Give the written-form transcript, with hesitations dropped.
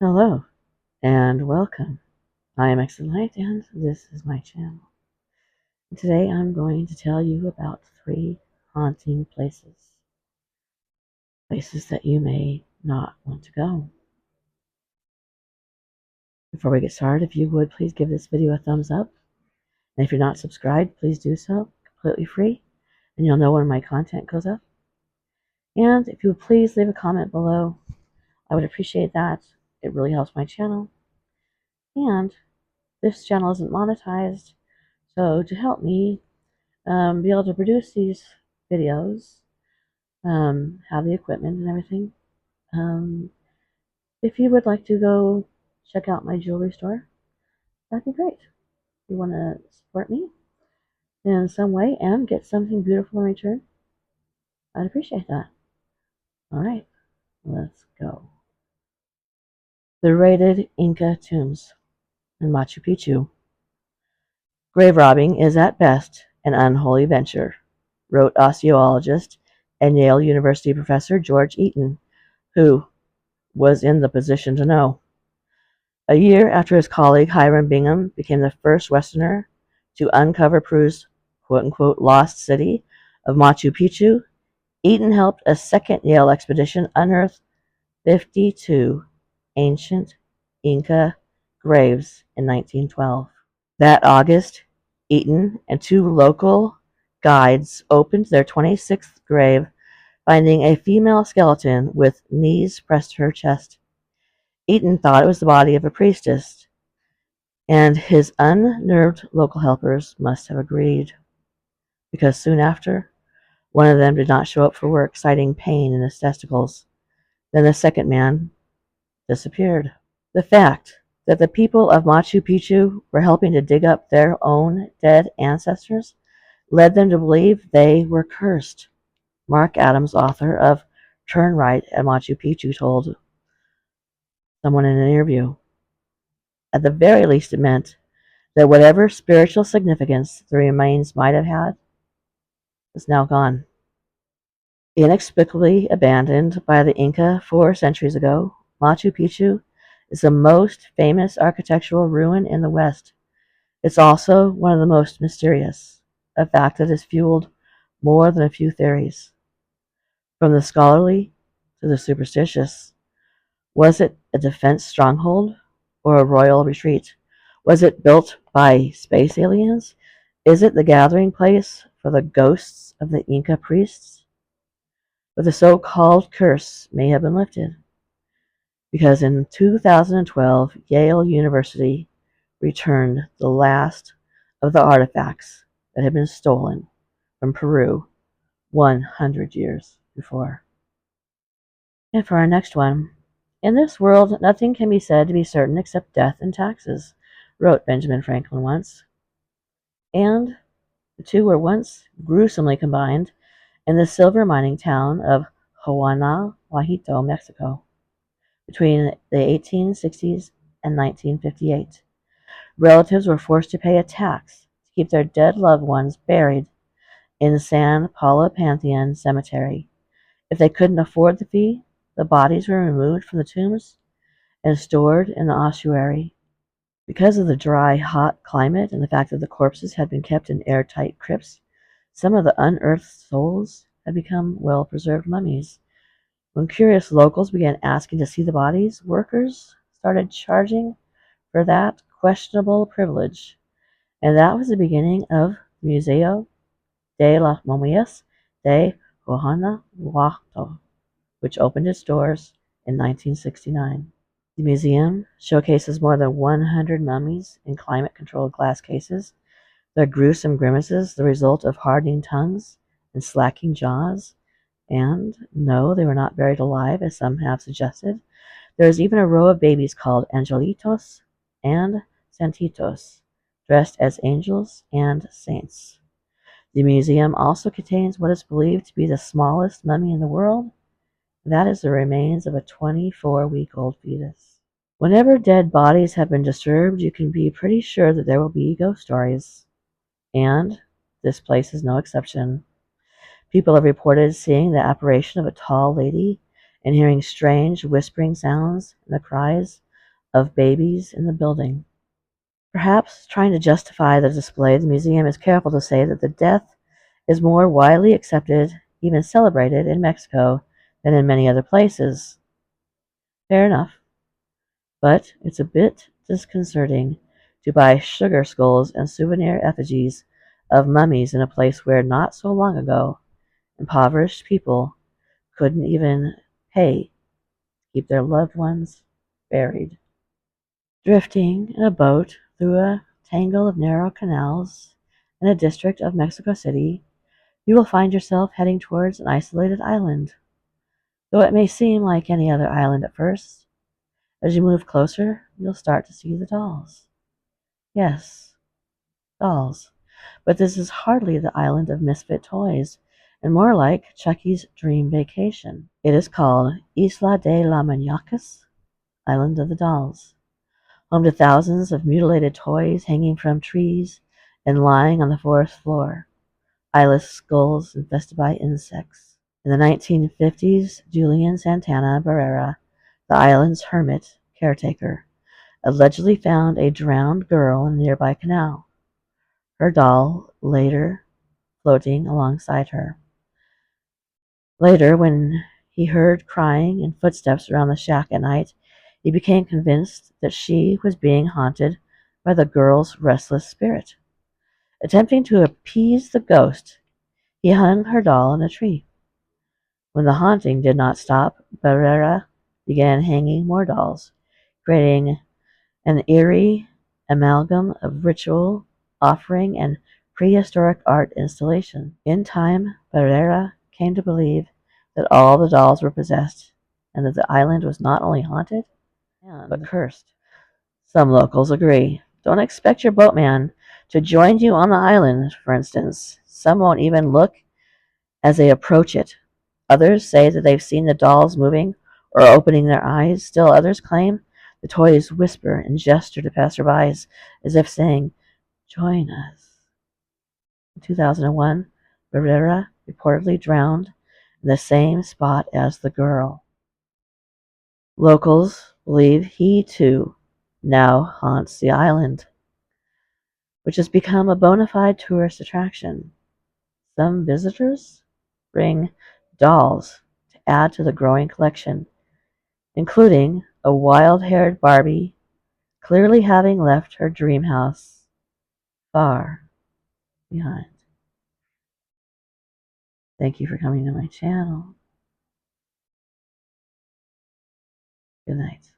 Hello and welcome. I am Exit Light and this is my channel. Today I'm going to tell you about 3 haunting places. Places that you may not want to go. Before we get started, if you would please give this video a thumbs up. And if you're not subscribed, please do so, completely free, and you'll know when my content goes up. And if you would please leave a comment below, I would appreciate that. It really helps my channel. And this channel isn't monetized, so to help me be able to produce these videos, have the equipment and everything. If you would like to go check out my jewelry store, that'd be great. If you want to support me in some way and get something beautiful in return, I'd appreciate that. All right, let's go. The raided Inca tombs in Machu Picchu. Grave robbing is at best an unholy venture, wrote osteologist and Yale University professor George Eaton, who was in the position to know. A year after his colleague Hiram Bingham became the first Westerner to uncover Peru's quote-unquote lost city of Machu Picchu, Eaton helped a second Yale expedition unearth 52 ancient Inca graves in 1912. That August, Eaton and 2 local guides opened their 26th grave, finding a female skeleton with knees pressed to her chest. Eaton thought it was the body of a priestess, and his unnerved local helpers must have agreed, because soon after, one of them did not show up for work, citing pain in his testicles. Then the second man disappeared. The fact that the people of Machu Picchu were helping to dig up their own dead ancestors led them to believe they were cursed. Mark Adams, author of Turn Right at Machu Picchu, told someone in an interview. At the very least, it meant that whatever spiritual significance the remains might have had is now gone. Inexplicably abandoned by the Inca 4 centuries ago, Machu Picchu is the most famous architectural ruin in the West. It's also one of the most mysterious, a fact that has fueled more than a few theories. From the scholarly to the superstitious. Was it a defense stronghold or a royal retreat? Was it built by space aliens? Is it the gathering place for the ghosts of the Inca priests? But the so-called curse may have been lifted, because in 2012, Yale University returned the last of the artifacts that had been stolen from Peru 100 years before. And for our next one, in this world, nothing can be said to be certain except death and taxes, wrote Benjamin Franklin once. And the two were once gruesomely combined in the silver mining town of Guanajuato, Mexico, between the 1860s and 1958. Relatives were forced to pay a tax to keep their dead loved ones buried in San Paulo Pantheon Cemetery. If they couldn't afford the fee, the bodies were removed from the tombs and stored in the ossuary. Because of the dry, hot climate and the fact that the corpses had been kept in airtight crypts, some of the unearthed souls had become well-preserved mummies. When curious locals began asking to see the bodies, workers started charging for that questionable privilege. And that was the beginning of Museo de las Momias de Guanajuato, which opened its doors in 1969. The museum showcases more than 100 mummies in climate-controlled glass cases, their gruesome grimaces the result of hardening tongues and slacking jaws. And no, they were not buried alive, as some have suggested. There is even a row of babies called Angelitos and Santitos, dressed as angels and saints. The museum also contains what is believed to be the smallest mummy in the world. That is the remains of a 24-week-old fetus. Whenever dead bodies have been disturbed, you can be pretty sure that there will be ghost stories. And this place is no exception. People have reported seeing the apparition of a tall lady and hearing strange whispering sounds and the cries of babies in the building. Perhaps trying to justify the display, the museum is careful to say that the death is more widely accepted, even celebrated, in Mexico than in many other places. Fair enough, but it's a bit disconcerting to buy sugar skulls and souvenir effigies of mummies in a place where not so long ago impoverished people couldn't even pay to keep their loved ones buried. Drifting in a boat through a tangle of narrow canals in a district of Mexico City, you will find yourself heading towards an isolated island. Though it may seem like any other island at first, as you move closer, you'll start to see the dolls. Yes, dolls. But this is hardly the island of misfit toys, and more like Chucky's dream vacation. It is called Isla de las Muñecas, Island of the Dolls, home to thousands of mutilated toys hanging from trees and lying on the forest floor, eyeless skulls infested by insects. In the 1950s, Julian Santana Barrera, the island's hermit caretaker, allegedly found a drowned girl in a nearby canal, her doll later floating alongside her. Later, when he heard crying and footsteps around the shack at night, he became convinced that she was being haunted by the girl's restless spirit. Attempting to appease the ghost, he hung her doll in a tree. When the haunting did not stop, Barrera began hanging more dolls, creating an eerie amalgam of ritual, offering, and prehistoric art installation. In time, Barrera came to believe that all the dolls were possessed, and that the island was not only haunted, but cursed. Some locals agree. Don't expect your boatman to join you on the island, for instance. Some won't even look as they approach it. Others say that they've seen the dolls moving or opening their eyes. Still others claim the toys whisper and gesture to passersby as if saying, "Join us." In 2001, Barrera reportedly drowned in the same spot as the girl. Locals believe he, too, now haunts the island, which has become a bona fide tourist attraction. Some visitors bring dolls to add to the growing collection, including a wild-haired Barbie clearly having left her dream house far behind. Thank you for coming to my channel. Good night.